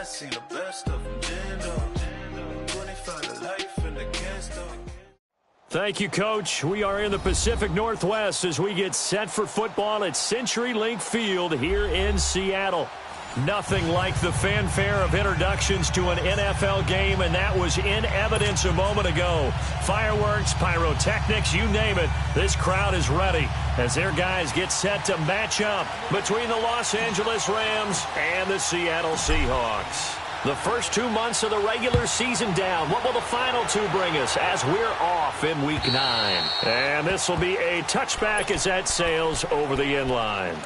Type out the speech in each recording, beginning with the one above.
seen the best of them jammed up. 25 to life and against them. Thank you, Coach. We are in the Pacific Northwest as we get set for football at CenturyLink Field here in Seattle. Nothing like the fanfare of introductions to an NFL game, and that was in evidence a moment ago. Fireworks, pyrotechnics, you name it. This crowd is ready as their guys get set to match up between the Los Angeles Rams and the Seattle Seahawks. The first 2 months of the regular season down. What will the final two bring us as we're off in Week 9? And this will be a touchback as that sails over the end line.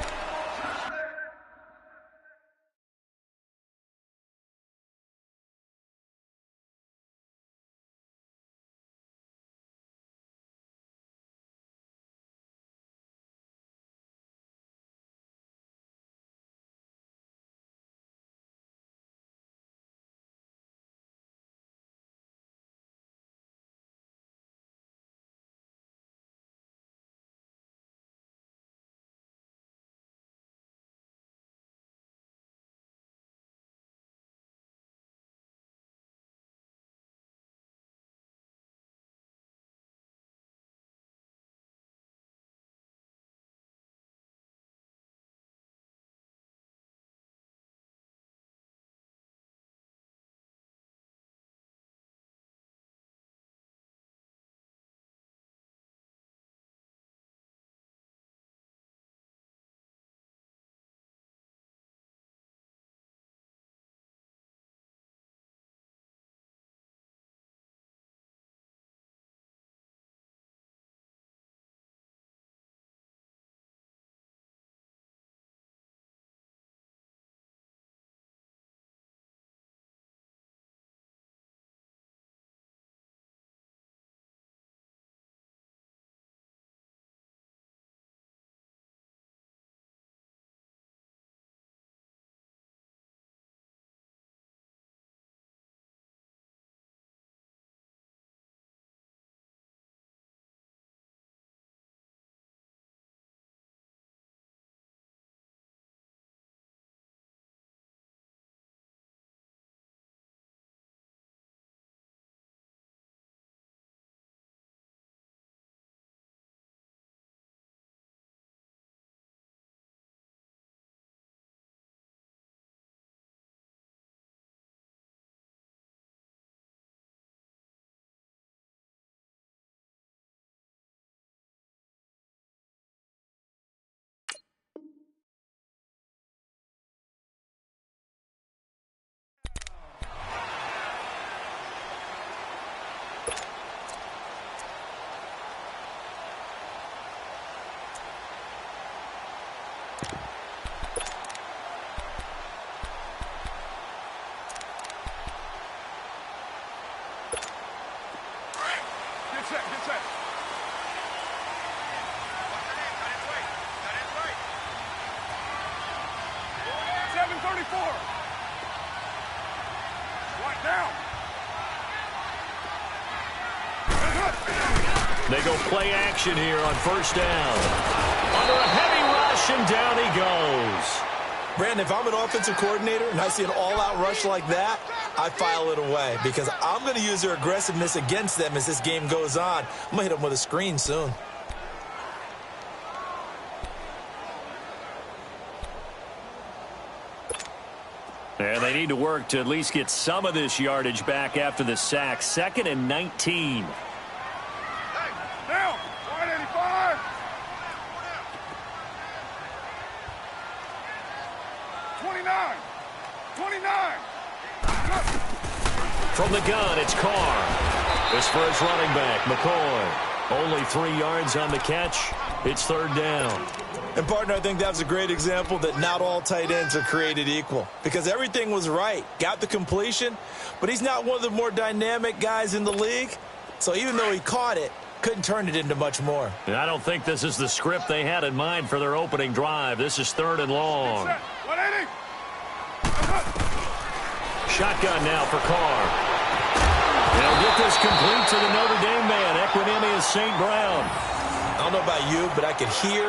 Get set. 734. Right down. They go play action here on first down. Under a heavy rush, and down he goes. Brandon, if I'm an offensive coordinator and I see an all-out rush like that, I file it away because I'm going to use their aggressiveness against them as this game goes on. I'm going to hit them with a screen soon. And they need to work to at least get some of this yardage back after the sack. 2nd and 19. Down. 185. 29. 29. From the gun, it's Carr. This for his running back, McCoy. Only 3 yards on the catch. It's 3rd down. And, partner, I think that was a great example that not all tight ends are created equal because everything was right. Got the completion, but he's not one of the more dynamic guys in the league. So even though he caught it, couldn't turn it into much more. And I don't think this is the script they had in mind for their opening drive. This is 3rd and long. 180. Shotgun now for Carr. They'll get this complete to the Notre Dame man, Equinemius St. Brown. I don't know about you, but I could hear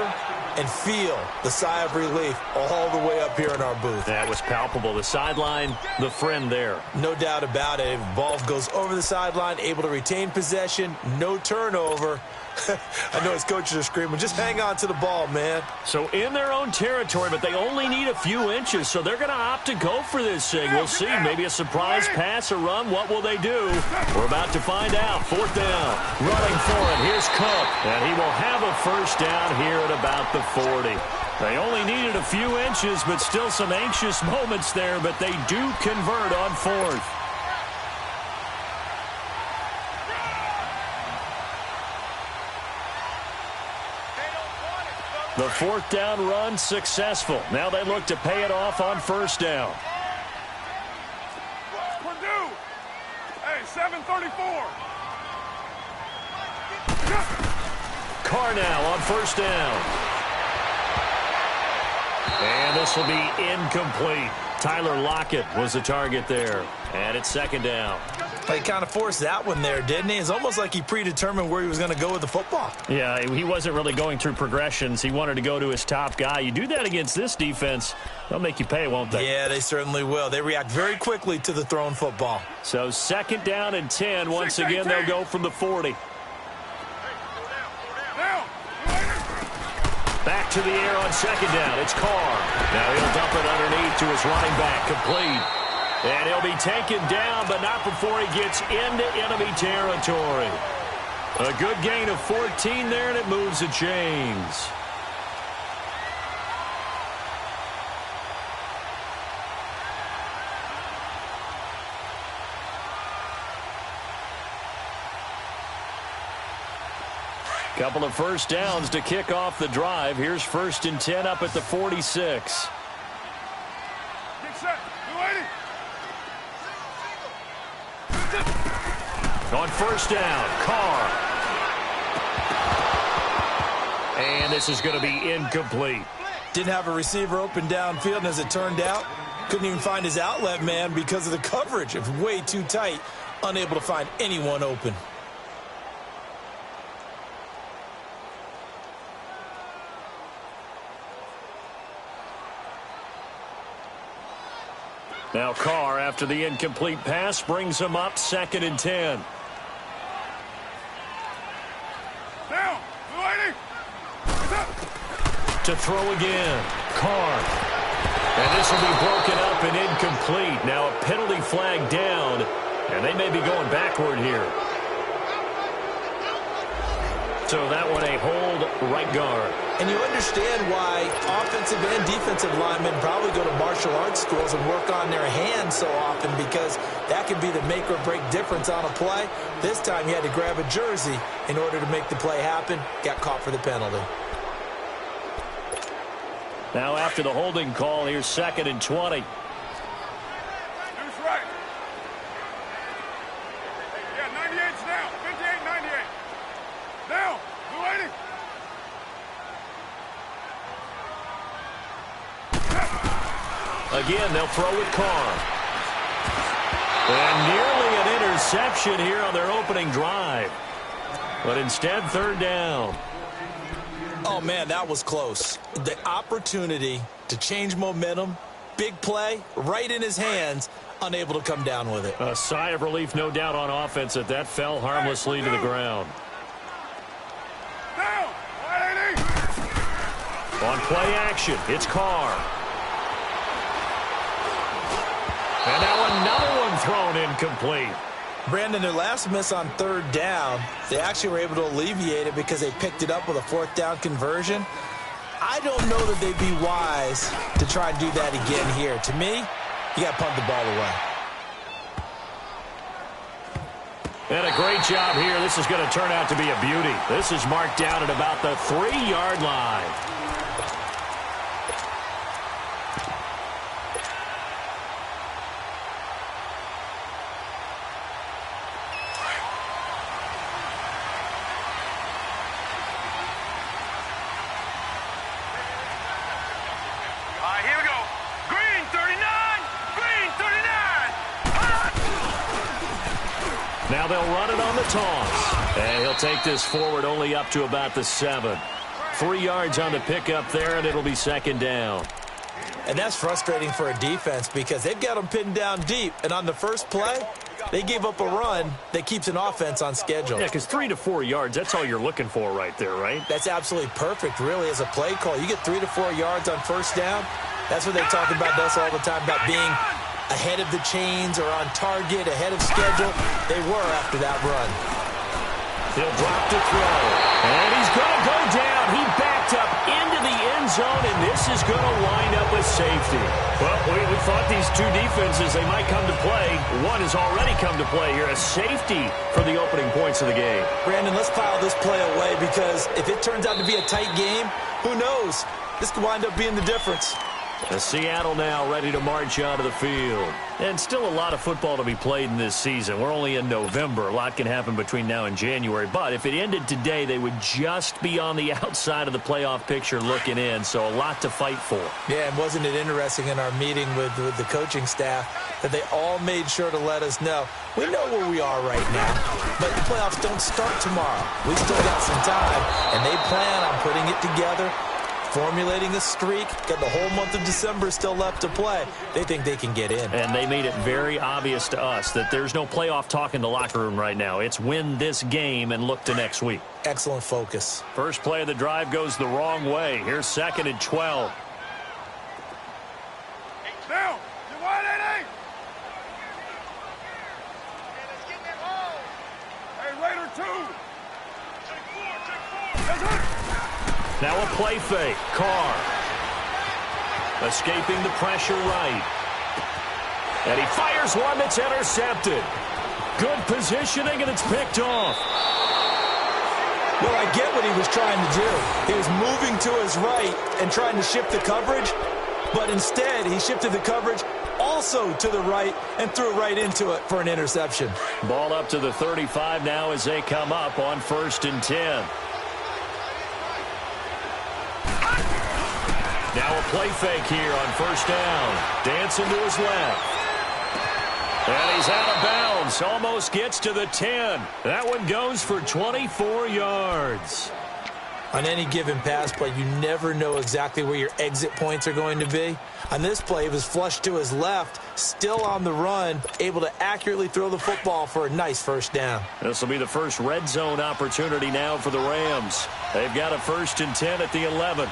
and feel the sigh of relief all the way up here in our booth. That was palpable. The sideline, the friend there. No doubt about it. Ball goes over the sideline, able to retain possession, no turnover. I know his coaches are screaming, just hang on to the ball, man. So in their own territory, but they only need a few inches, so they're going to opt to go for this thing. We'll see. Maybe a surprise pass or run. What will they do? We're about to find out. Fourth down. Running for it. Here's Cook. And he will have a first down here at about the 40. They only needed a few inches, but still some anxious moments there, but they do convert on fourth. The fourth down run successful. Now they look to pay it off on first down. Purdue. Hey, 7:34. Carr now on first down. And this will be incomplete. Tyler Lockett was the target there. And it's second down. He kind of forced that one there, didn't he? It's almost like he predetermined where he was going to go with the football. Yeah, he wasn't really going through progressions. He wanted to go to his top guy. You do that against this defense, they'll make you pay, won't they? Yeah, they certainly will. They react very quickly to the thrown football. So second down and 10. Once again, they'll go from the 40. Back to the air on second down. It's Carr. Now he'll dump it underneath to his running back. Complete. And he'll be taken down, but not before he gets into enemy territory. A good gain of 14 there, and it moves the chains. Couple of first downs to kick off the drive. Here's first and 10 up at the 46. Get set. On first down, Carr. And this is going to be incomplete. Didn't have a receiver open downfield, and as it turned out, couldn't even find his outlet man because of the coverage. It was way too tight, unable to find anyone open. Now Carr, after the incomplete pass, brings him up second and 10. Down. To throw again. Carr. And this will be broken up and incomplete. Now a penalty flag down, and they may be going backward here. So that one a hold right guard. And you understand why offensive and defensive linemen probably go to martial arts schools and work on their hands so often, because that can be the make or break difference on a play. This time he had to grab a jersey in order to make the play happen. Got caught for the penalty. Now after the holding call, here's second and 20. Who's right? Yeah, 98's down. 58, 98. Down. 280. Again, they'll throw with Carr. And nearly an interception here on their opening drive. But instead, third down. Oh, man, that was close. The opportunity to change momentum, big play, right in his hands, unable to come down with it. A sigh of relief, no doubt, on offense that fell harmlessly to the ground. Down. 180. On play action, it's Carr. And now another one thrown incomplete. Brandon, their last miss on third down, they actually were able to alleviate it because they picked it up with a fourth down conversion. I don't know that they'd be wise to try and do that again here. To me, you got to punt the ball away. And a great job here. This is going to turn out to be a beauty. This is marked down at about the 3-yard line. Here we go. Green 39. Green 39. Now they'll run it on the toss. And he'll take this forward only up to about the 7. 3 yards on the pickup there, and it'll be second down. And that's frustrating for a defense because they've got them pinned down deep. And on the first play, they gave up a run that keeps an offense on schedule. Yeah, because 3 to 4 yards, that's all you're looking for right there, right? That's absolutely perfect, really, as a play call. You get 3 to 4 yards on first down. That's what they talk about us all the time, about being ahead of the chains or on target, ahead of schedule. They were after that run. He'll drop to throw. And he's going to go down. He backed up into the end zone, and this is going to wind up with safety. Well, we thought these two defenses, they might come to play. One has already come to play here, a safety for the opening points of the game. Brandon, let's file this play away because if it turns out to be a tight game, who knows? This could wind up being the difference. Seattle now ready to march onto the field. And still a lot of football to be played in this season. We're only in November. A lot can happen between now and January. But if it ended today, they would just be on the outside of the playoff picture looking in. So a lot to fight for. Yeah, and wasn't it interesting in our meeting with the coaching staff that they all made sure to let us know, we know where we are right now, but the playoffs don't start tomorrow. We still got some time, and they plan on putting it together, formulating a streak, got the whole month of December still left to play. They think they can get in. And they made it very obvious to us that there's no playoff talk in the locker room right now. It's win this game and look to next week. Excellent focus. First play of the drive goes the wrong way. Here's 2nd and 12. Down. You wide, Eddie? Hey, Raider 2. Take 4. Now a play fake. Carr. Escaping the pressure right. And he fires one that's intercepted. Good positioning, and it's picked off. Well, I get what he was trying to do. He was moving to his right and trying to shift the coverage, but instead he shifted the coverage also to the right and threw right into it for an interception. Ball up to the 35 now as they come up on 1st and 10. Now a play fake here on 1st down. Dancing to his left. And he's out of bounds. Almost gets to the 10. That one goes for 24 yards. On any given pass play, you never know exactly where your exit points are going to be. On this play, he was flushed to his left, still on the run, able to accurately throw the football for a nice 1st down. This will be the first red zone opportunity now for the Rams. They've got a 1st and 10 at the 11.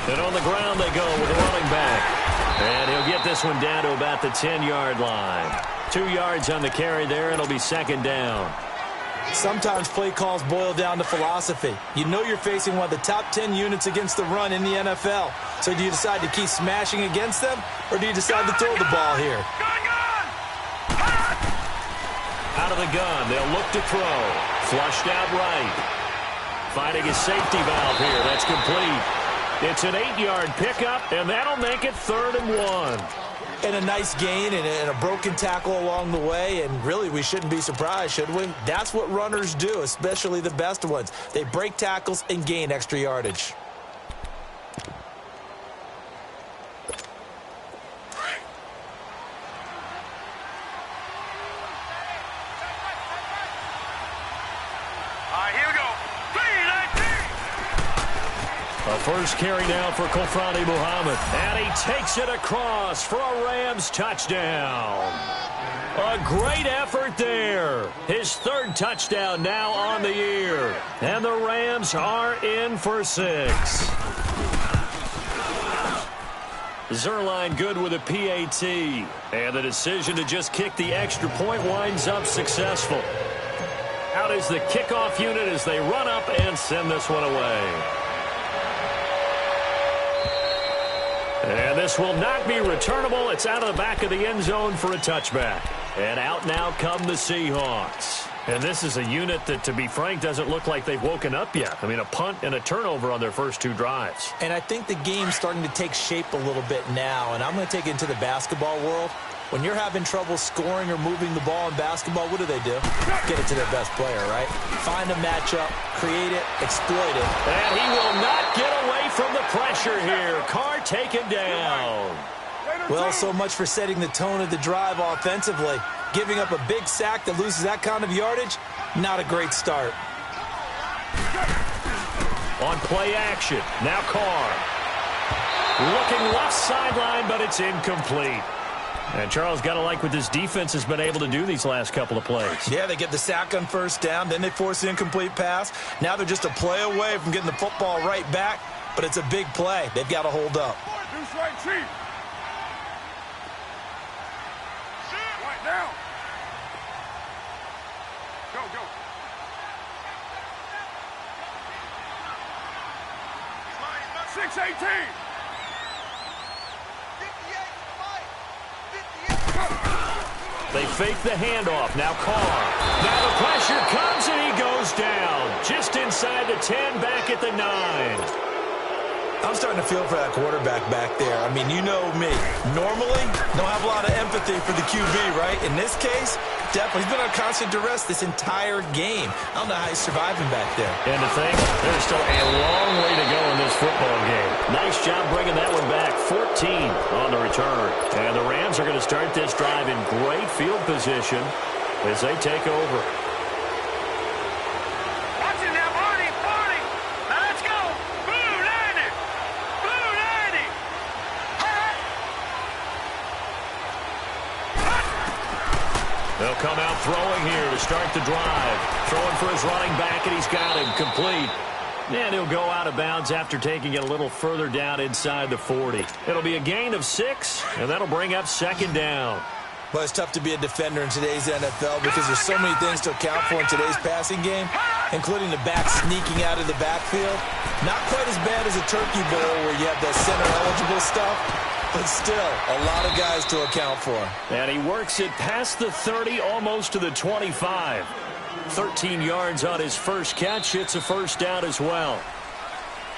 And on the ground they go with the running back. And he'll get this one down to about the 10-yard line. 2 yards on the carry there, and it'll be 2nd down. Sometimes play calls boil down to philosophy. You know you're facing one of the top 10 units against the run in the NFL. So do you decide to keep smashing against them, or do you decide to throw the ball here? Out of the gun, they'll look to throw. Flushed out right. Finding his safety valve here. That's complete. It's an 8-yard pickup, and that'll make it 3rd and 1. And a nice gain and a broken tackle along the way, and really we shouldn't be surprised, should we? That's what runners do, especially the best ones. They break tackles and gain extra yardage. A first carry now for Kofrani Muhammad. And he takes it across for a Rams touchdown. A great effort there. His 3rd touchdown now on the year. And the Rams are in for 6. Zerline good with a PAT. And the decision to just kick the extra point winds up successful. Out is the kickoff unit as they run up and send this one away. And this will not be returnable. It's out of the back of the end zone for a touchback. And out now come the Seahawks. And this is a unit that, to be frank, doesn't look like they've woken up yet. I mean, a punt and a turnover on their first 2 drives. And I think the game's starting to take shape a little bit now. And I'm going to take it into the basketball world. When you're having trouble scoring or moving the ball in basketball, what do? Get it to their best player, right? Find a matchup, create it, exploit it. And he will not get away from the pressure here. Carr taken down. Well, so much for setting the tone of the drive offensively. Giving up a big sack that loses that kind of yardage, not a great start. On play action. Now Carr. Looking left sideline, but it's incomplete. And Charles, got to like what this defense has been able to do these last couple of plays. Yeah, they get the sack on first down, then they force the incomplete pass. Now they're just a play away from getting the football right back, but it's a big play. They've got to hold up. Deuce right, Chief. Right down. Go, go. 6-18. They fake the handoff. Now Carr. Now the pressure comes and he goes down. Just inside the 10, back at the 9. I'm starting to feel for that quarterback back there. I mean, you know me. Normally, don't have a lot of empathy for the QB, right? In this case, definitely. He's been on constant duress this entire game. I don't know how he's surviving back there. And to think, there's still a long way to go in this football game. Nice job bringing that one back. 14 on the return. And the Rams are going to start this drive in great field position as they take over. They'll come out throwing here to start the drive. Throwing for his running back, and he's got him complete. And he'll go out of bounds after taking it a little further down inside the 40. It'll be a gain of 6, and that'll bring up second down. Well, it's tough to be a defender in today's NFL because there's so many things to account for in today's passing game, including the back sneaking out of the backfield. Not quite as bad as a Turkey Bowl where you have the center-eligible stuff. But still, a lot of guys to account for. And he works it past the 30, almost to the 25. 13 yards on his first catch. It's a first down as well.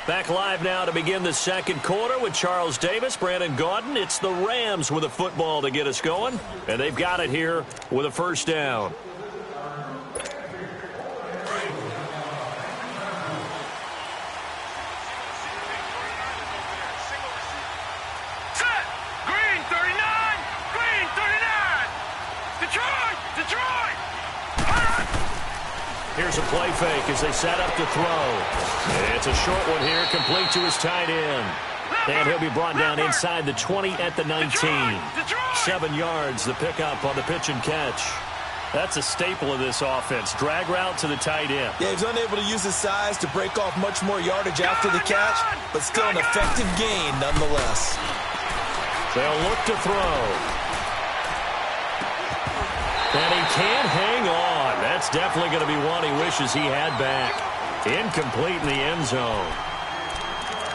Back live now to begin the second quarter with Charles Davis, Brandon Gaudin. It's the Rams with a football to get us going. And they've got it here with a first down. Here's a play fake as they set up to throw. It's a short one here, complete to his tight end. And he'll be brought down inside the 20 at the 19. 7 yards, the pickup on the pitch and catch. That's a staple of this offense. Drag route to the tight end. Yeah, he's unable to use his size to break off much more yardage after the catch, but still an effective gain nonetheless. They'll look to throw. And he can't hang on. That's definitely going to be one he wishes he had back. Incomplete in the end zone.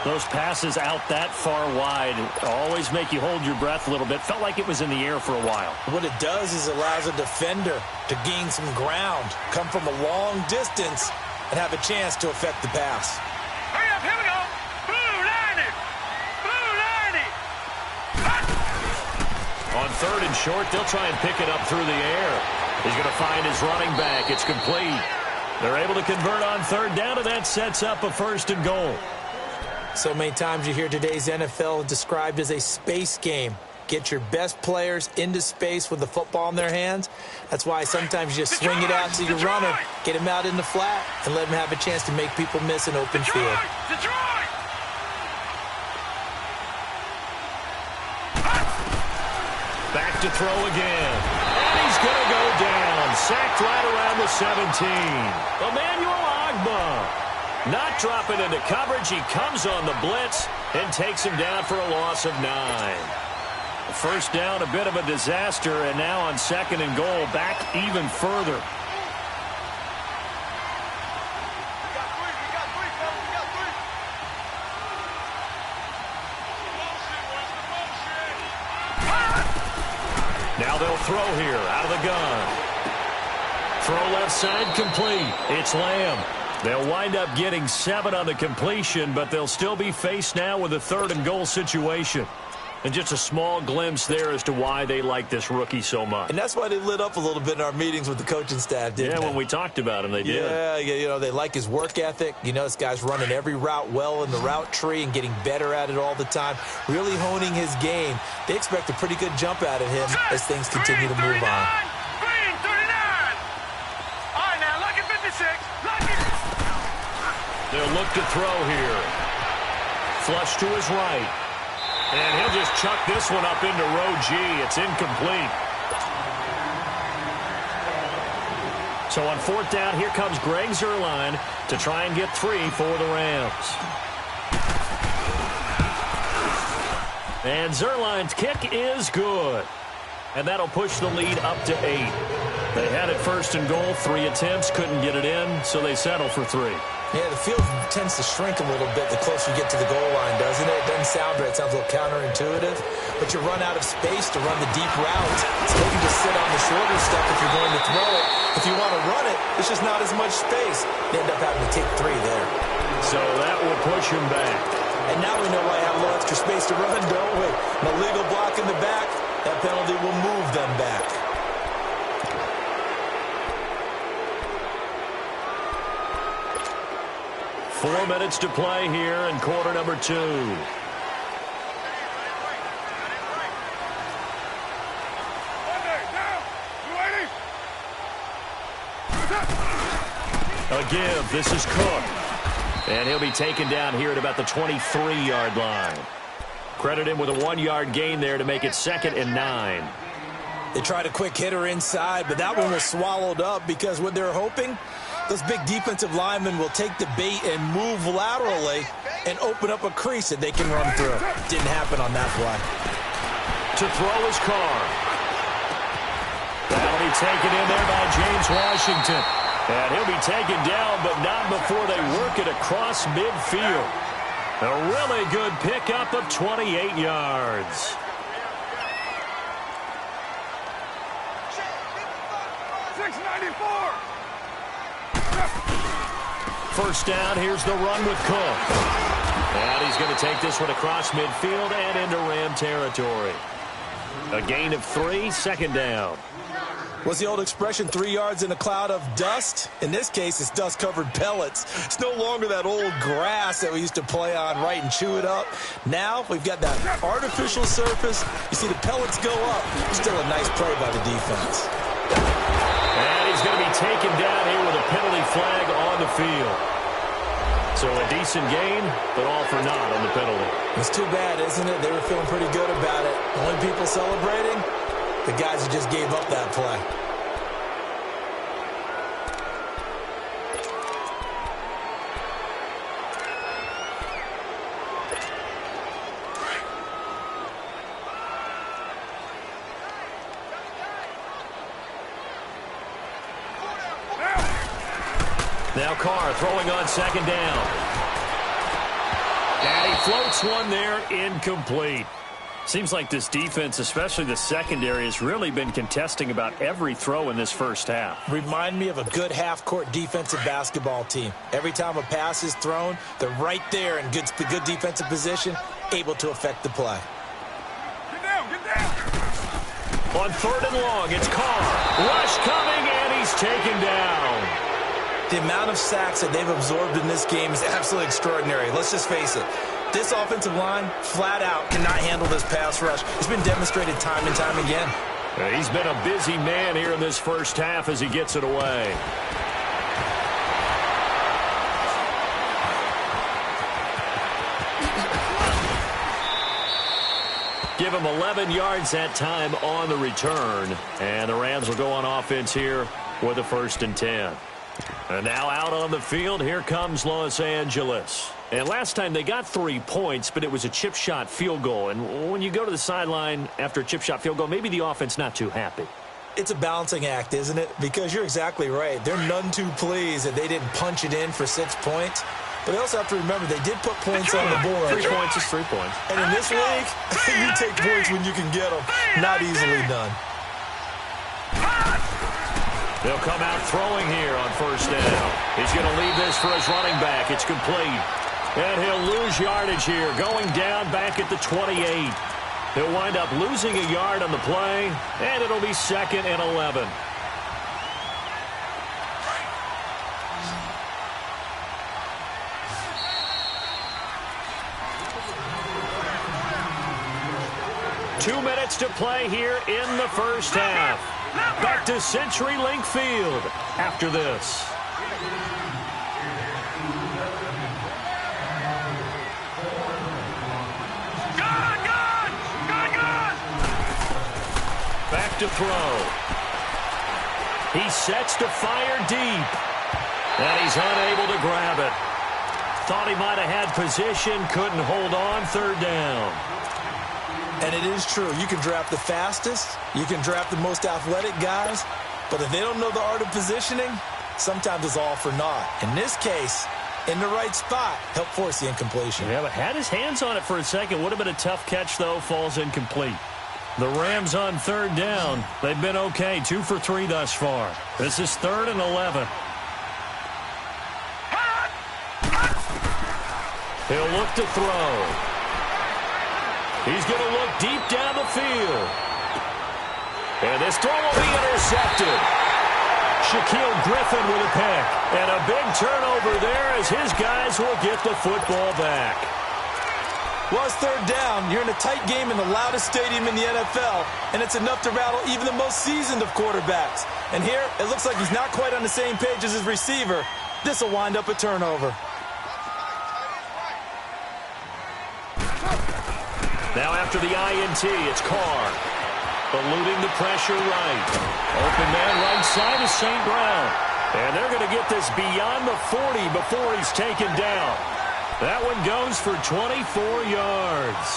Those passes out that far wide always make you hold your breath a little bit. Felt like it was in the air for a while. What it does is allows a defender to gain some ground, come from a long distance, and have a chance to affect the pass. Hurry up, here we go. Blue 90. On third and short, they'll try and pick it up through the air. He's going to find his running back. It's complete. They're able to convert on third down, and that sets up a first and goal. So many times you hear today's NFL described as a space game. Get your best players into space with the football in their hands. That's why sometimes you just swing it out to your runner, get him out in the flat, and let him have a chance to make people miss an open field. Back to throw again. And he's going to go down. Sacked right around the 17. Emmanuel Ogbah. Not dropping into coverage. He comes on the blitz and takes him down for a loss of 9. First down, a bit of a disaster, and now on second and goal, back even further. Now they'll throw here out of the gun. Throw left side complete. It's Lamb. They'll wind up getting 7 on the completion, but they'll still be faced now with a third and goal situation. And just a small glimpse there as to why they like this rookie so much. And that's why they lit up a little bit in our meetings with the coaching staff, didn't they? Yeah, when we talked about him, they did. Yeah, you know, they like his work ethic. You know, this guy's running every route well in the route tree and getting better at it all the time, really honing his game. They expect a pretty good jump out of him as things continue to move on. Green 39. All right, now, lucky 56. Lucky. They'll look to throw here. Flush to his right. And he'll just chuck this one up into row G. It's incomplete. So on fourth down, here comes Greg Zuerlein to try and get 3 for the Rams. And Zuerlein's kick is good. And that'll push the lead up to 8. They had it first and goal, 3 attempts, couldn't get it in, so they settle for 3. Yeah, the field tends to shrink a little bit the closer you get to the goal line, doesn't it? It doesn't sound right. It sounds a little counterintuitive. But you run out of space to run the deep routes. So you can just sit on the shorter stuff if you're going to throw it. If you want to run it, it's just not as much space. You end up having to take 3 there. So that will push him back. And now we know why I have a little extra space to run, don't we? An illegal block in the back. That penalty will move them back. Four minutes to play here in quarter number 2. A give. This is Cook. And he'll be taken down here at about the 23-yard line. Credit him with a 1-yard gain there to make it 2nd and 9. They tried a quick hitter inside, but that one was swallowed up because what they're hoping, those big defensive linemen will take the bait and move laterally and open up a crease that they can run through. Didn't happen on that play. To throw his car. That'll be taken in there by James Washington. And he'll be taken down, but not before they work it across midfield. A really good pickup of 28 yards. First down, here's the run with Cook. And he's going to take this one across midfield and into Ram territory. A gain of 3, 2nd down. What's the old expression, 3 yards in a cloud of dust? In this case, it's dust-covered pellets. It's no longer that old grass that we used to play on, right, and chew it up. Now we've got that artificial surface. You see the pellets go up. Still a nice play by the defense. And he's going to be taken down here with a penalty flag on the field. So a decent gain, but all for naught on the penalty. It's too bad, isn't it? They were feeling pretty good about it. The only people celebrating, the guys who just gave up that play. Now Carr throwing on 2nd down. And he floats one there, incomplete. Seems like this defense, especially the secondary, has really been contesting about every throw in this first half. Remind me of a good half-court defensive basketball team. Every time a pass is thrown, they're right there in good defensive position, able to affect the play. Get down, get down. On 3rd and long, it's Carr. Rush coming, and he's taken down. The amount of sacks that they've absorbed in this game is absolutely extraordinary. Let's just face it. This offensive line, flat out, cannot handle this pass rush. It's been demonstrated time and time again. He's been a busy man here in this first half as he gets it away. Give him 11 yards that time on the return. And the Rams will go on offense here with a 1st and 10. And now out on the field, here comes Los Angeles. And last time they got 3 points, but it was a chip shot field goal. And when you go to the sideline after a chip shot field goal, maybe the offense not too happy. It's a balancing act, isn't it? Because you're exactly right. They're none too pleased that they didn't punch it in for 6 points. But they also have to remember they did put points on the board. 3 points is 3 points. And in this league, you take points when you can get them. Not easily done. They'll come out throwing here on 1st down. He's going to leave this for his running back. It's complete. And he'll lose yardage here, going down back at the 28. He'll wind up losing a yard on the play, and it'll be 2nd and 11. Two minutes to play here in the first half. Back to CenturyLink Field after this. to throw. He sets to fire deep. And he's unable to grab it. Thought he might have had position, couldn't hold on, third down. And it is true. You can draft the fastest. You can draft the most athletic guys. But if they don't know the art of positioning, sometimes it's all for naught. In this case, in the right spot, help force the incompletion. Yeah, but had his hands on it for a second. Would have been a tough catch, though. Falls incomplete. The Rams on third down. They've been okay. 2 for 3 thus far. This is 3rd and 11. He'll look to throw. He's going to look deep down the field. And this throw will be intercepted. Shaquille Griffin with a pick. And a big turnover there as his guys will get the football back. Well, it's third down. You're in a tight game in the loudest stadium in the NFL, and it's enough to rattle even the most seasoned of quarterbacks. And here, it looks like he's not quite on the same page as his receiver. This will wind up a turnover. Now after the INT, it's Carr. Eluding the pressure right. Open man right side is St. Brown. And they're going to get this beyond the 40 before he's taken down. That one goes for 24 yards.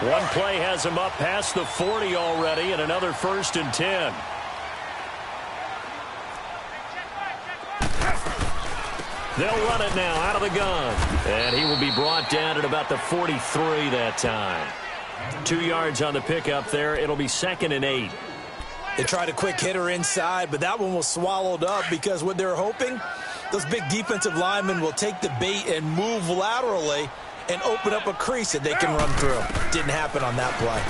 One play has him up past the 40 already, and another 1st and 10. They'll run it now out of the gun. And he will be brought down at about the 43 that time. 2 yards on the pickup there. It'll be 2nd and 8. They tried a quick hitter inside, but that one was swallowed up because what they're hoping, those big defensive linemen will take the bait and move laterally and open up a crease that they can run through. Didn't happen on that play.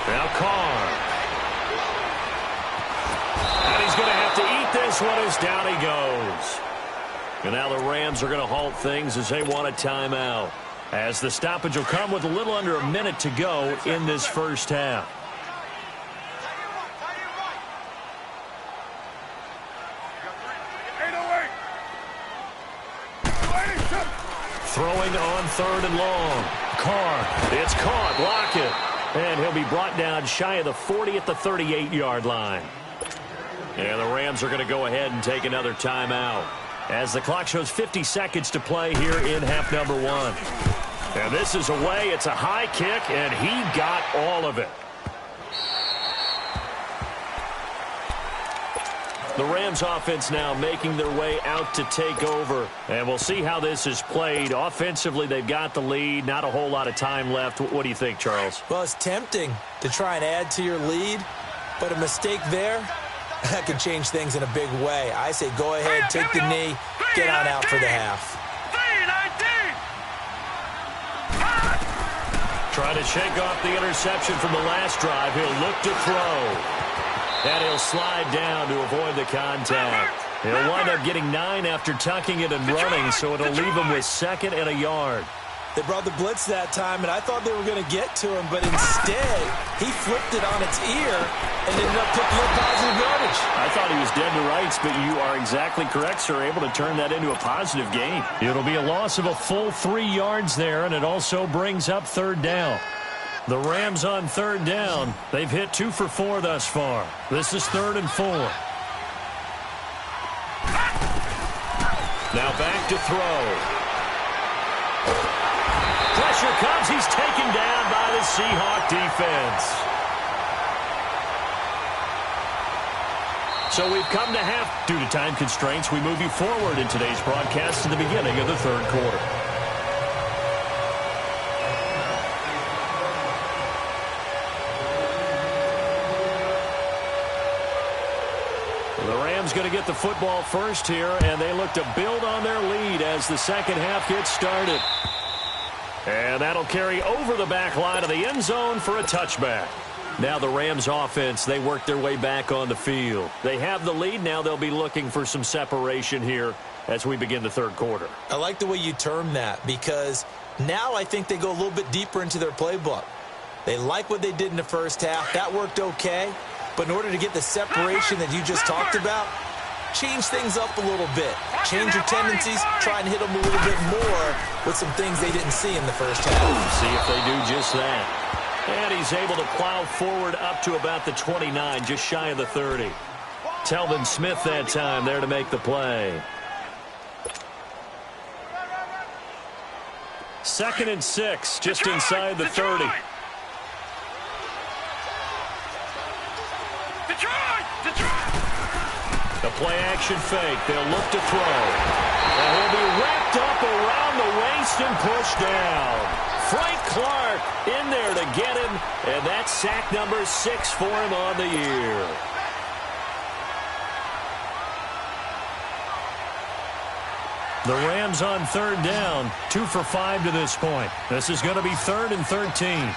Now Carr. And he's going to have to eat this one as down he goes. And now the Rams are going to halt things as they want a timeout. As the stoppage will come with a little under a minute to go in this first half. Throwing on 3rd and long. Carr. It's caught. Lock it. And he'll be brought down shy of the 40 at the 38-yard line. And the Rams are going to go ahead and take another timeout as the clock shows 50 seconds to play here in half number 1. And this is away. It's a high kick, and he got all of it. The Rams offense now making their way out to take over. And we'll see how this is played. Offensively, they've got the lead. Not a whole lot of time left. What do you think, Charles? Well, it's tempting to try and add to your lead, but a mistake there, that could change things in a big way. I say go ahead, take the knee, get on out for the half. Trying to shake off the interception from the last drive. He'll look to throw. And he'll slide down to avoid the contact. He'll wind up getting 9 after tucking it and running, so it'll leave him with 2nd and a yard. They brought the blitz that time, and I thought they were going to get to him, but instead, he flipped it on its ear and ended up picking up positive yardage. I thought he was dead to rights, but you are exactly correct, sir. Able to turn that into a positive gain. It'll be a loss of a full 3 yards there, and it also brings up 3rd down. The Rams on 3rd down. They've hit 2 for 4 thus far. This is 3rd and 4. Now back to throw. Pressure comes. He's taken down by the Seahawks defense. So we've come to half. Due to time constraints, we move you forward in today's broadcast to the beginning of the 3rd quarter. The Rams going to get the football first here, and they look to build on their lead as the second half gets started. And that'll carry over the back line of the end zone for a touchback. Now the Rams offense, they work their way back on the field. They have the lead. Now they'll be looking for some separation here as we begin the 3rd quarter. I like the way you term that because now I think they go a little bit deeper into their playbook. They like what they did in the first half. That worked okay. But in order to get the separation that you just talked about, change things up a little bit. Change your tendencies, try and hit them a little bit more with some things they didn't see in the first half. See if they do just that. And he's able to plow forward up to about the 29, just shy of the 30. Telvin Smith that time there to make the play. 2nd and 6, just inside the 30. The play-action fake. They'll look to throw. And he'll be wrapped up around the waist and pushed down. Frank Clark in there to get him, and that's sack number 6 for him on the year. The Rams on 3rd down, 2 for 5 to this point. This is going to be 3rd and 13.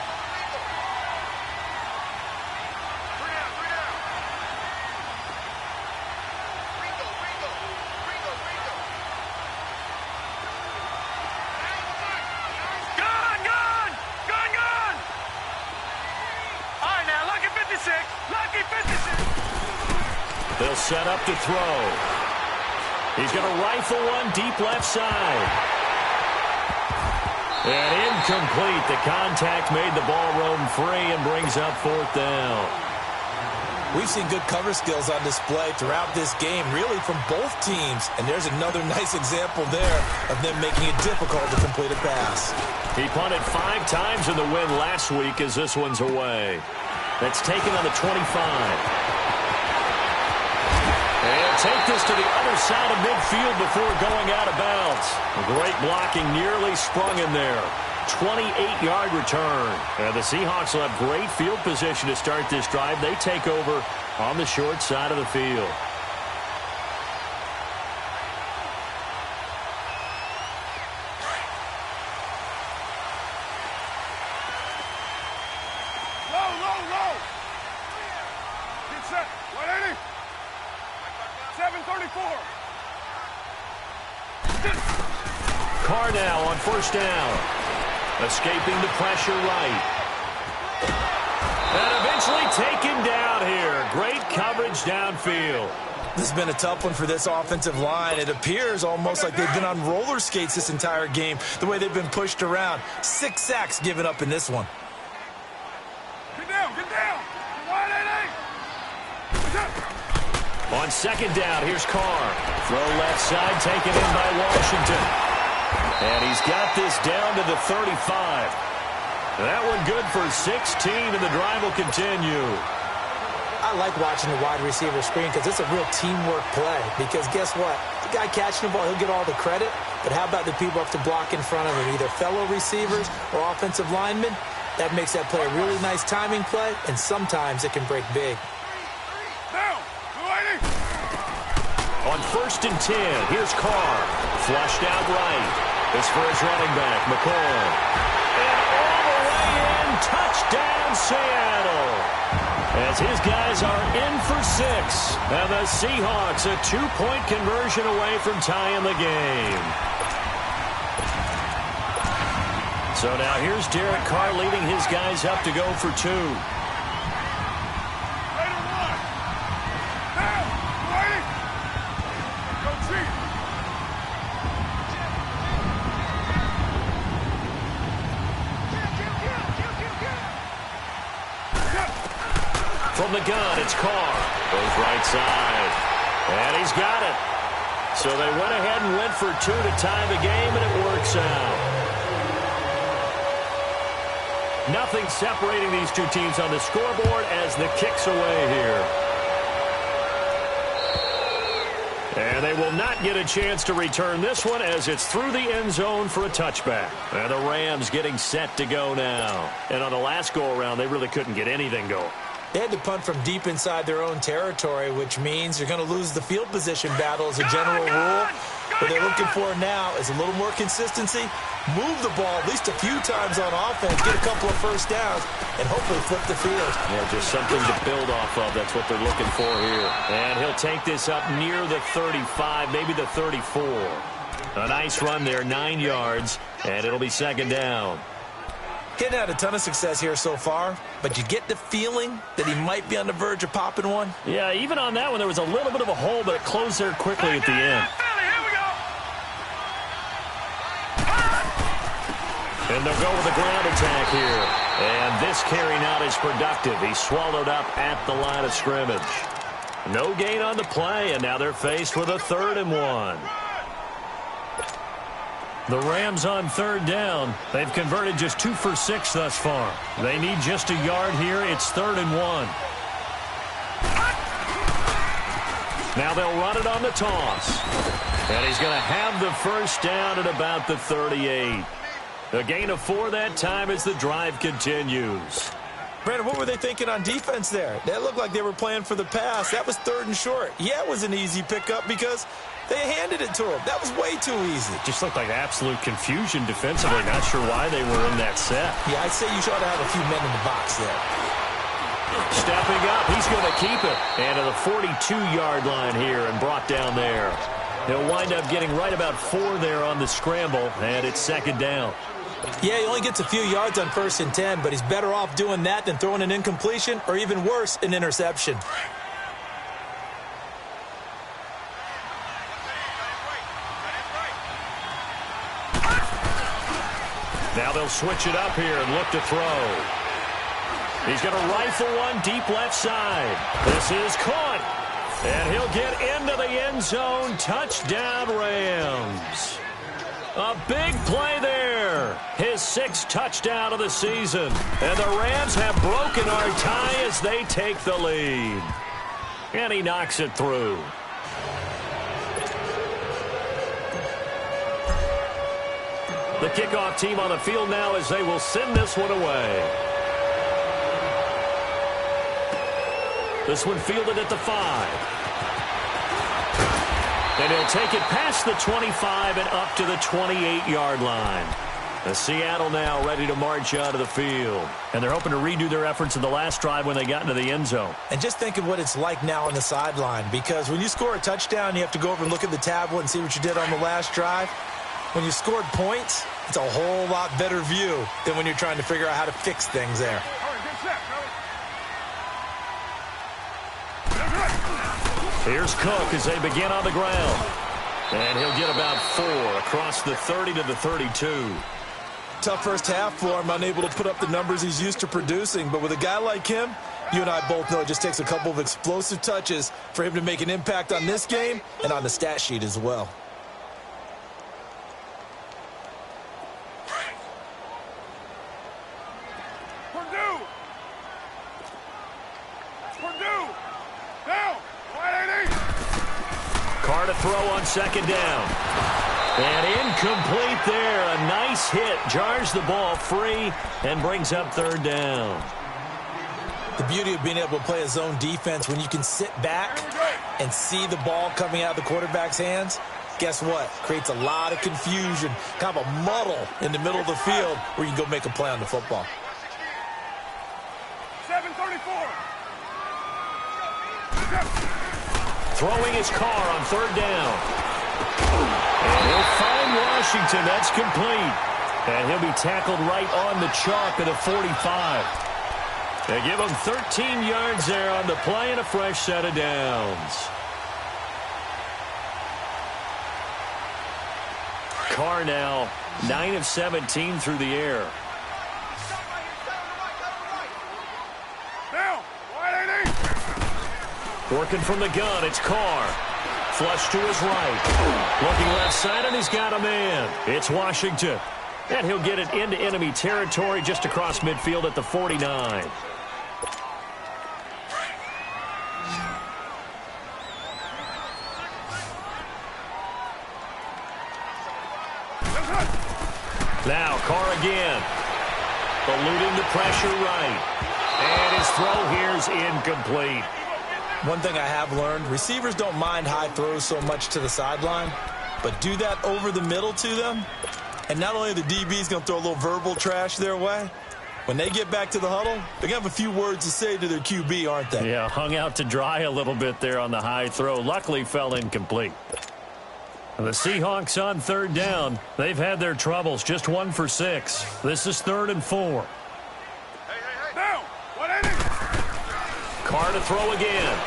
They'll set up to throw. He's going to rifle one deep left side. And incomplete. The contact made the ball roam free and brings up 4th down. We've seen good cover skills on display throughout this game, really from both teams. And there's another nice example there of them making it difficult to complete a pass. He punted 5 times in the win last week as this one's away. That's taken on the 25. And take this to the other side of midfield before going out of bounds. Great blocking, nearly sprung in there. 28-yard return. And the Seahawks will have great field position to start this drive. They take over on the short side of the field. Low. Get set. 180. 734. Carr now on 1st down. Escaping the pressure right. And eventually taken down here. Great coverage downfield. This has been a tough one for this offensive line. It appears almost like they've been on roller skates this entire game, the way they've been pushed around. 6 sacks given up in this one. Get down. 180. On 2nd down, here's Carr. Throw left side, taken in by Washington. And he's got this down to the 35. That one good for 16, and the drive will continue. I like watching the wide receiver screen because it's a real teamwork play. Because guess what? The guy catching the ball, he'll get all the credit. But how about the people up to block in front of him, either fellow receivers or offensive linemen? That makes that play a really nice timing play, and sometimes it can break big. Down. 280. On 1st and 10, here's Carr. Flushed out right. This for his running back, McCoy. And all the way in, touchdown Seattle. As his guys are in for 6. And the Seahawks a 2-point conversion away from tying the game. So now here's Derek Carr leading his guys up to go for 2. From the gun, it's Carr. Goes right side. And he's got it. So they went ahead and went for 2 to tie the game, and it works out. Nothing separating these two teams on the scoreboard as the kick's away here. And they will not get a chance to return this one as it's through the end zone for a touchback. And the Rams getting set to go now. And on the last go-around, they really couldn't get anything going. They had to punt from deep inside their own territory, which means you're going to lose the field position battle as a general rule. What they're looking for now is a little more consistency, move the ball at least a few times on offense, get a couple of first downs, and hopefully flip the field. Yeah, just something to build off of. That's what they're looking for here. And he'll take this up near the 35, maybe the 34. A nice run there, 9 yards, and it'll be 2nd down. Getting had a ton of success here so far, but you get the feeling that he might be on the verge of popping one. Yeah, even on that one, there was a little bit of a hole, but it closed there quickly at the end. And they'll go with a ground attack here. And this carry not as productive. He's swallowed up at the line of scrimmage. No gain on the play, and now they're faced with a 3rd and 1. The Rams on 3rd down. They've converted just 2 for 6 thus far. They need just a yard here. It's 3rd and 1. Now they'll run it on the toss. And he's going to have the first down at about the 38. A gain of 4 that time as the drive continues. Brandon, what were they thinking on defense there? They looked like they were playing for the pass. That was 3rd and short. Yeah, it was an easy pickup because they handed it to him. That was way too easy. Just looked like absolute confusion defensively. Not sure why they were in that set. Yeah, I'd say you ought to have a few men in the box there. Stepping up, he's going to keep it. And to the 42-yard line here and brought down there. He'll wind up getting right about 4 there on the scramble, and it's 2nd down. Yeah, he only gets a few yards on 1st and 10, but he's better off doing that than throwing an incompletion or even worse, an interception. Now they'll switch it up here and look to throw. He's going to rifle one deep left side. This is caught. And he'll get into the end zone. Touchdown, Rams. A big play there. His 6th touchdown of the season. And the Rams have broken our tie as they take the lead. And he knocks it through. The kickoff team on the field now as they will send this one away. This one fielded at the 5. And he'll take it past the 25 and up to the 28-yard line. The Seattle now ready to march out of the field. And they're hoping to redo their efforts in the last drive when they got into the end zone. And just think of what it's like now on the sideline, because when you score a touchdown, you have to go over and look at the tablet and see what you did on the last drive. When you scored points, it's a whole lot better view than when you're trying to figure out how to fix things there. Here's Cook as they begin on the ground. And he'll get about 4 across the 30 to the 32. Tough first half for him, unable to put up the numbers he's used to producing. But with a guy like him, you and I both know it just takes a couple of explosive touches for him to make an impact on this game and on the stat sheet as well. Carr to throw on 2nd down. And incomplete there. A nice hit. Jars the ball free and brings up 3rd down. The beauty of being able to play a zone defense when you can sit back and see the ball coming out of the quarterback's hands, guess what? Creates a lot of confusion, kind of a muddle in the middle of the field where you can go make a play on the football. 7:34. Throwing his Carr on 3rd down. And he'll find Washington. That's complete. And he'll be tackled right on the chalk at a 45. They give him 13 yards there on the play and a fresh set of downs. Carr now 9 of 17 through the air. Working from the gun, it's Carr. Flush to his right. Looking left side, and he's got a man. It's Washington. And he'll get it into enemy territory just across midfield at the 49. Now, Carr again. Eluding the pressure right. And his throw here is incomplete. One thing I have learned, receivers don't mind high throws so much to the sideline, but do that over the middle to them, and not only are the DBs going to throw a little verbal trash their way, when they get back to the huddle, they're going to have a few words to say to their QB, aren't they? Yeah, hung out to dry a little bit there on the high throw. Luckily fell incomplete. The Seahawks on 3rd down. They've had their troubles, just 1 for 6. This is 3rd and 4. Now, what inning? Carr to throw again.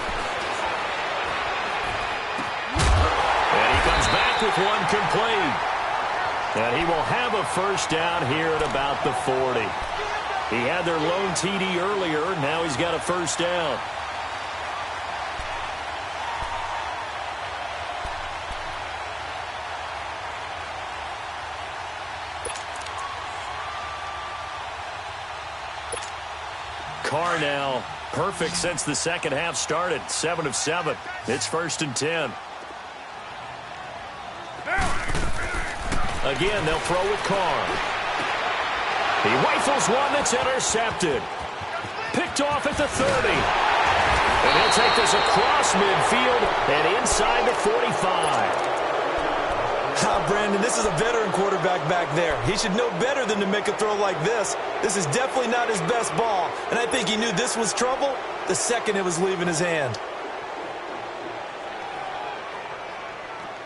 And he comes back with one complete. And he will have a first down here at about the 40. He had their lone TD earlier. Now he's got a first down. Carr now perfect since the second half started. 7 of 7. It's 1st and 10. Again, they'll throw with Carr. He rifles one that's intercepted. Picked off at the 30. And he'll take this across midfield and inside the 45. Brandon, this is a veteran quarterback back there. He should know better than to make a throw like this. This is definitely not his best ball, and I think he knew this was trouble the second it was leaving his hand.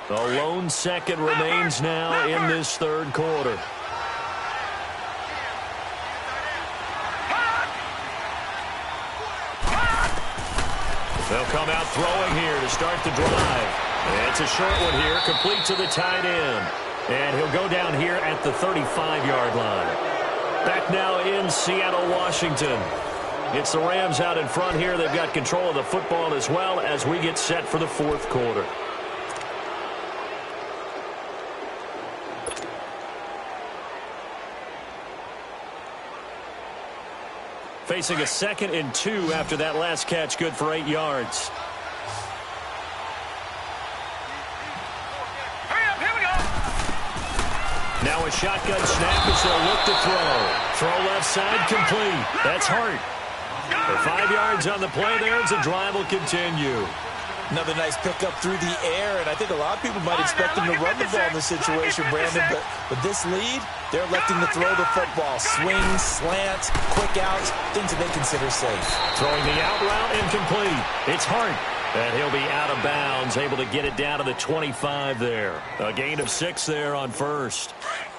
The lone second remains now in this third quarter. They'll come out throwing here to start the drive. It's a short one here, complete to the tight end. And he'll go down here at the 35-yard line. Back now in Seattle, Washington. It's the Rams out in front here. They've got control of the football as well as we get set for the fourth quarter. Facing a 2nd and 2 after that last catch, good for 8 yards. Now a shotgun snap as they'll look to throw. Throw left side, complete. That's Hart. For 5 yards on the play there, as the drive will continue. Another nice pickup through the air, and I think a lot of people might expect him to run the ball in this situation, Brandon, but with this lead, they're electing to throw the football. Swings, slants, quick outs, things that they consider safe. Throwing the out route, incomplete. It's Hart. And he'll be out of bounds, able to get it down to the 25 there. A gain of 6 there on first.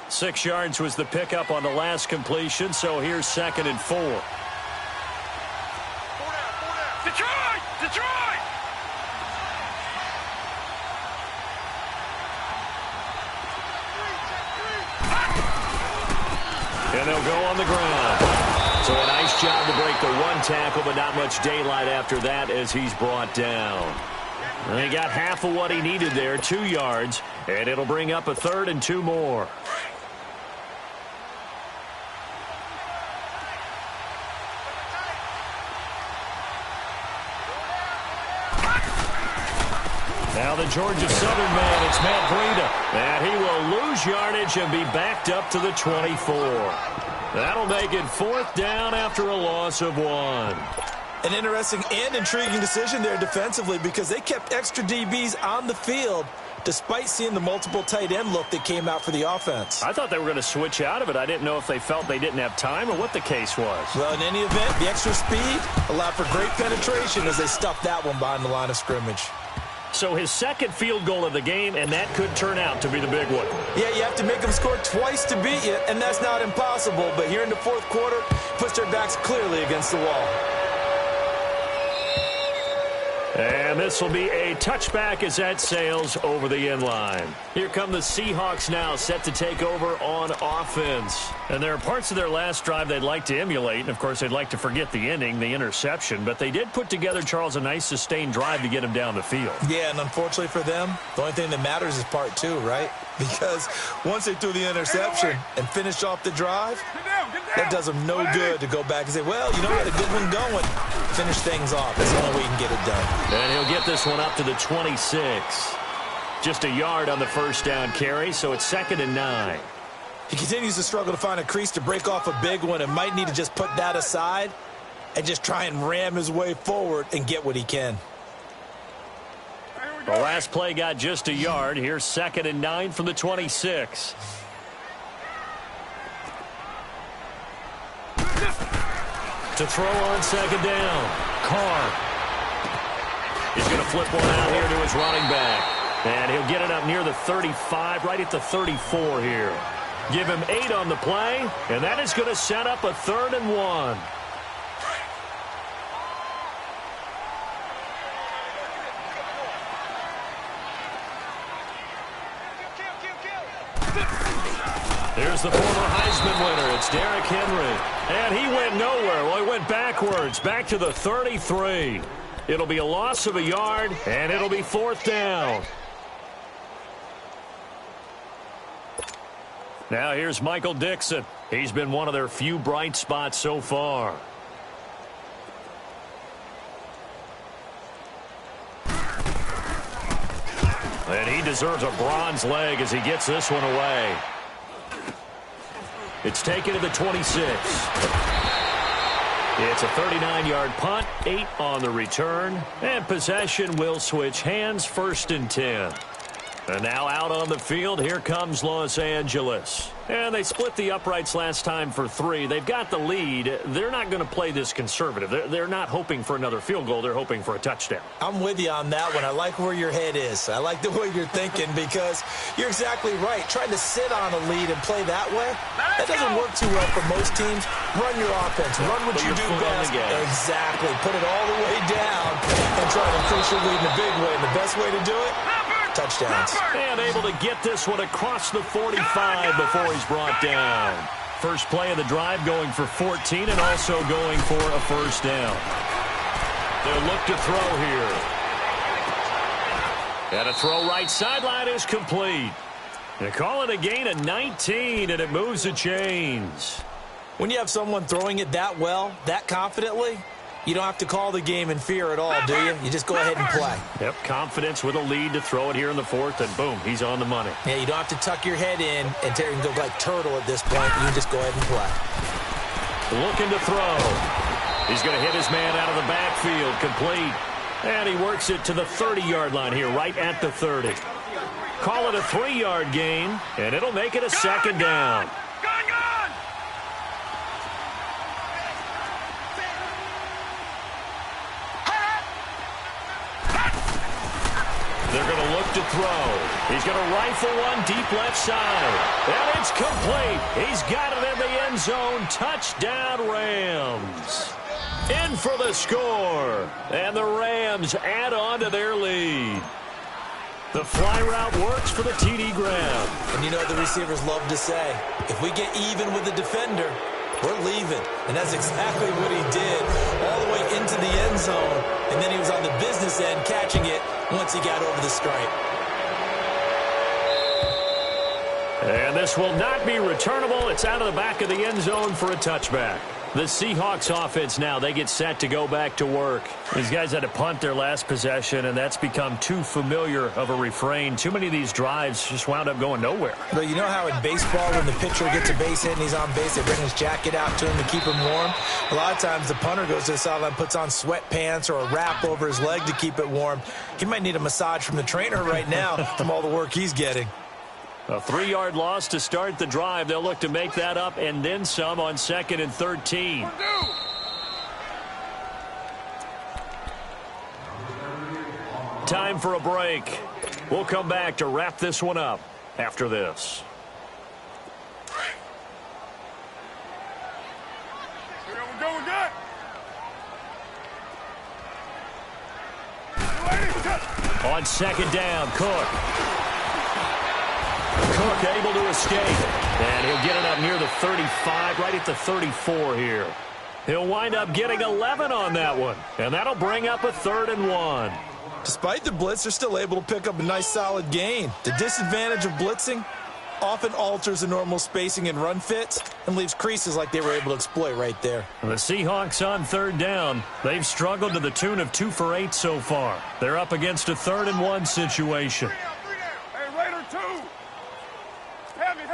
6 yards was the pickup on the last completion, so here's 2nd and 4. Detroit! Detroit! And they'll go on the ground. So a nice job to break the one tackle, but not much daylight after that as he's brought down. And he got half of what he needed there, 2 yards, and it'll bring up a 3rd and 2 more. Now the Georgia Southern man, it's Matt Breida. And he will lose yardage and be backed up to the 24. That'll make it 4th down after a loss of 1. An interesting and intriguing decision there defensively because they kept extra DBs on the field despite seeing the multiple tight end look that came out for the offense. I thought they were going to switch out of it. I didn't know if they felt they didn't have time or what the case was. Well, in any event, the extra speed allowed for great penetration as they stuffed that one behind the line of scrimmage. So his 2nd field goal of the game, and that could turn out to be the big one. Yeah, you have to make them score twice to beat you, and that's not impossible. But here in the fourth quarter, puts their backs clearly against the wall. And this will be a touchback as that sails over the end line. Here come the Seahawks now, set to take over on offense. And there are parts of their last drive they'd like to emulate. And, of course, they'd like to forget the ending, the interception. But they did put together, Charles, a nice sustained drive to get him down the field. Yeah, and unfortunately for them, the only thing that matters is part 2, right? Because once they threw the interception and finished off the drive, that does them no good to go back and say, well, you know, we had a good one going. Finish things off. That's the only way you can get it done. And he'll get this one up to the 26. Just a yard on the first down carry, so it's 2nd and 9. He continues to struggle to find a crease to break off a big one and might need to just put that aside and just try and ram his way forward and get what he can. The last play got just a yard. Here's 2nd and 9 from the 26. To throw on 2nd down. Carr. He's going to flip one out here to his running back. And he'll get it up near the 35, right at the 34 here. Give him 8 on the play, and that is going to set up a 3rd and 1. Here's the former Heisman winner. It's Derrick Henry. And he went nowhere. Well, he went backwards, back to the 33. It'll be a loss of a yard, and it'll be 4th down. Now here's Michael Dixon. He's been one of their few bright spots so far. And he deserves a bronze leg as he gets this one away. It's taken to the 26. It's a 39-yard punt, 8 on the return, and possession will switch hands, 1st and 10. And now out on the field, here comes Los Angeles. And they split the uprights last time for 3. They've got the lead. They're not going to play this conservative. They're not hoping for another field goal. They're hoping for a touchdown. I'm with you on that one. I like where your head is. I like the way you're thinking because you're exactly right. Trying to sit on a lead and play that way, that doesn't work too well for most teams. Run your offense. Run what you do best. Exactly. Put it all the way down and try to increase your lead in a big way. And the best way to do it? Touchdowns. And able to get this one across the 45 before he's brought down. First play of the drive going for 14 and also going for a 1st down. They'll look to throw here. And a throw right sideline is complete. They call it a gain of 19, and it moves the chains. When you have someone throwing it that well, that confidently, you don't have to call the game in fear at all, do you? You just go ahead and play. Yep, confidence with a lead to throw it here in the 4th, and boom, he's on the money. Yeah, you don't have to tuck your head in and Terry can go like turtle at this point. You can just go ahead and play. Looking to throw. He's going to hit his man out of the backfield, complete. And he works it to the 30-yard line here, right at the 30. Call it a 3-yard gain, and it'll make it a 2nd down. They're going to look to throw. He's going to rifle one deep left side. And it's complete. He's got it in the end zone. Touchdown, Rams. In for the score. And the Rams add on to their lead. The fly route works for the TD grab. And you know what the receivers love to say? If we get even with the defender, we're leaving. And that's exactly what he did all the way into the end zone. And then he was on the business end catching it once he got over the stripe. And this will not be returnable. It's out of the back of the end zone for a touchback. The Seahawks offense now, they get set to go back to work. These guys had to punt their last possession, and that's become too familiar of a refrain. Too many of these drives just wound up going nowhere. But you know how in baseball, when the pitcher gets a base hit and he's on base, they bring his jacket out to him to keep him warm? A lot of times the punter goes to the sideline, puts on sweatpants or a wrap over his leg to keep it warm. He might need a massage from the trainer right now from all the work he's getting. A 3-yard loss to start the drive. They'll look to make that up and then some on 2nd and 13. Time for a break. We'll come back to wrap this one up after this. On 2nd down, Cook. Cook able to escape. And he'll get it up near the 35, right at the 34 here. He'll wind up getting 11 on that one. And that'll bring up a 3rd and 1. Despite the blitz, they're still able to pick up a nice solid gain. The disadvantage of blitzing often alters the normal spacing and run fits and leaves creases like they were able to exploit right there. The Seahawks on 3rd down. They've struggled to the tune of 2 for 8 so far. They're up against a 3rd and 1 situation. Hey, Raider 2. Heavy.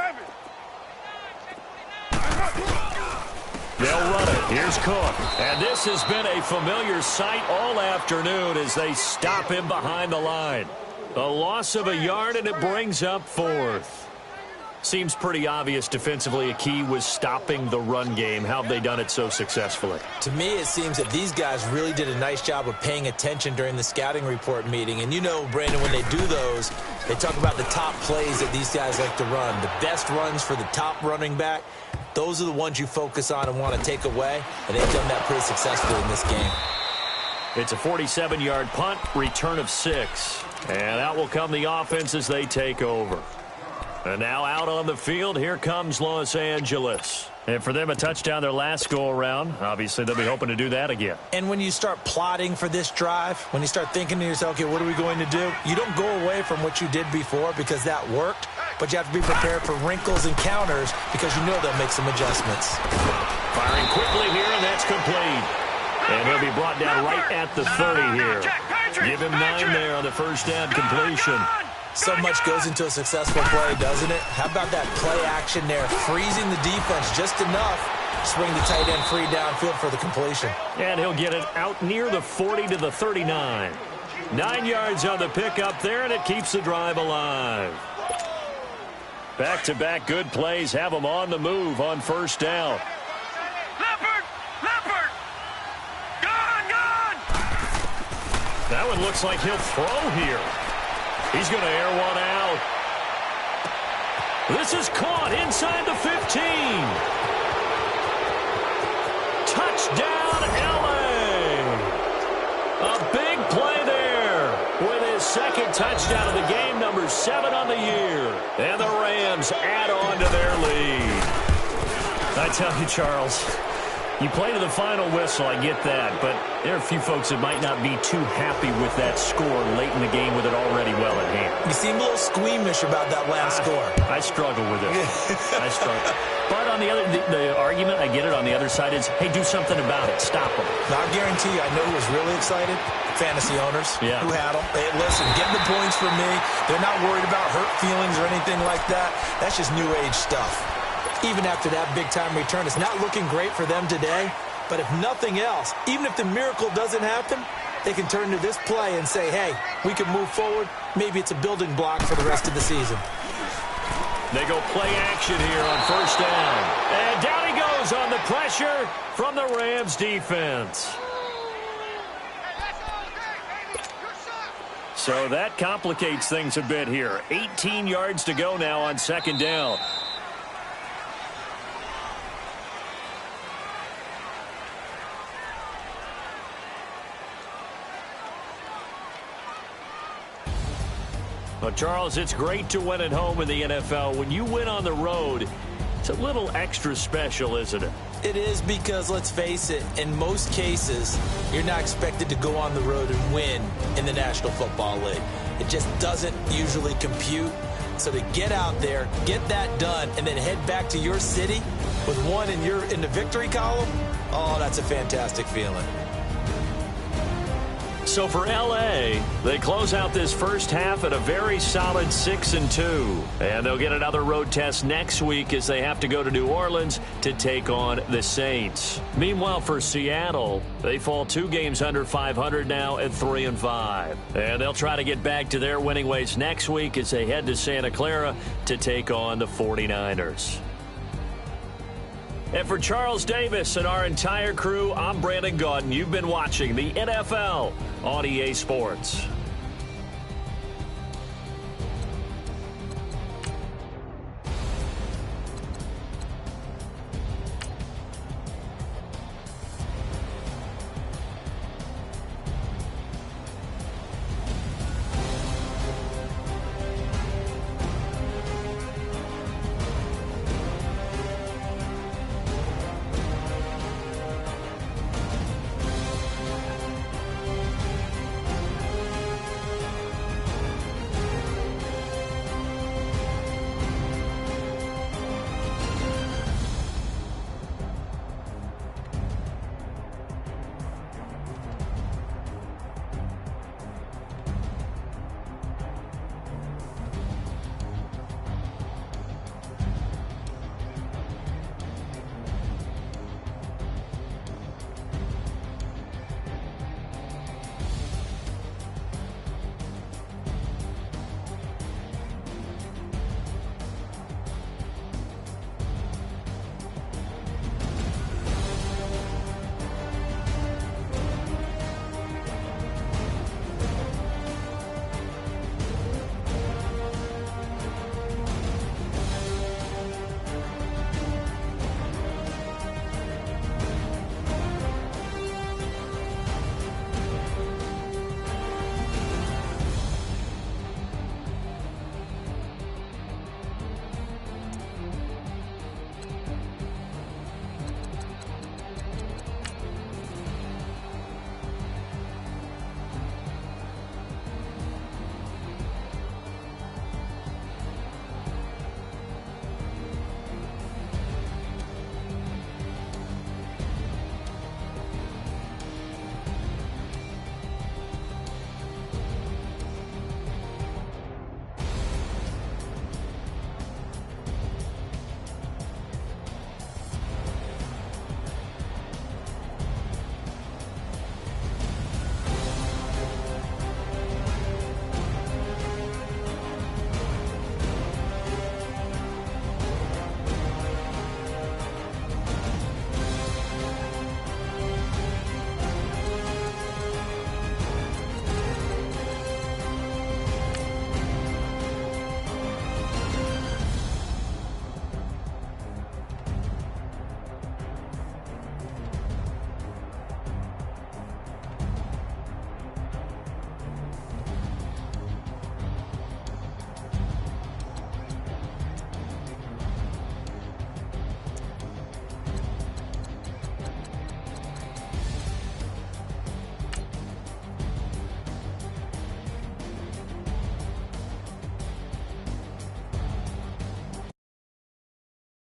They'll run it. Here's Cook. And this has been a familiar sight all afternoon as they stop him behind the line. A loss of a yard, and it brings up 4th. Seems pretty obvious defensively a key was stopping the run game. How have they done it so successfully? To me, it seems that these guys really did a nice job of paying attention during the scouting report meeting. And you know, Brandon, when they do those, they talk about the top plays that these guys like to run. The best runs for the top running back, those are the ones you focus on and want to take away. And they've done that pretty successfully in this game. It's a 47-yard punt, return of 6. And out will come the offense as they take over. And now out on the field, here comes Los Angeles. And for them, a touchdown their last go-around. Obviously, they'll be hoping to do that again. And when you start plotting for this drive, when you start thinking to yourself, okay, what are we going to do? You don't go away from what you did before because that worked, but you have to be prepared for wrinkles and counters because you know they'll make some adjustments. Firing quickly here, and that's complete. And he'll be brought down right at the 30 here. Give him 9 there on the first down completion. So much goes into a successful play, doesn't it? How about that play action there, freezing the defense just enough to swing the tight end free downfield for the completion. And he'll get it out near the 40 to the 39. 9 yards on the pickup there, and it keeps the drive alive. Back-to-back good plays have them on the move on first down. Leopard! Gone! That one looks like he'll throw here. He's going to air one out. This is caught inside the 15. Touchdown, L.A. A big play there with his second touchdown of the game, number 7 on the year. And the Rams add on to their lead. I tell you, Charles, you play to the final whistle, I get that, but there are a few folks that might not be too happy with that score late in the game with it already well at hand. You seem a little squeamish about that last score. I struggle with it. I struggle. But on the argument, I get it, on the other side is, hey, do something about it. Stop them. Now, I guarantee you, I know who was really excited. Fantasy owners who had them. Hey, listen, get the points for me. They're not worried about hurt feelings or anything like that. That's just new age stuff. Even after that big-time return, it's not looking great for them today. But if nothing else, even if the miracle doesn't happen, they can turn to this play and say, hey, we can move forward. Maybe it's a building block for the rest of the season. They go play action here on first down. And down he goes on the pressure from the Rams defense. So that complicates things a bit here. 18 yards to go now on second down. Well, Charles, it's great to win at home in the NFL. When you win on the road, it's a little extra special, isn't it? It is because, let's face it, in most cases, you're not expected to go on the road and win in the National Football League. It just doesn't usually compute. So to get out there, get that done, and then head back to your city with one in the victory column, oh, that's a fantastic feeling. So for L.A., they close out this first half at a very solid 6-2. And they'll get another road test next week as they have to go to New Orleans to take on the Saints. Meanwhile, for Seattle, they fall 2 games under 500 now at 3-5. And they'll try to get back to their winning ways next week as they head to Santa Clara to take on the 49ers. And for Charles Davis and our entire crew, I'm Brandon Gaudin. You've been watching the NFL on EA Sports.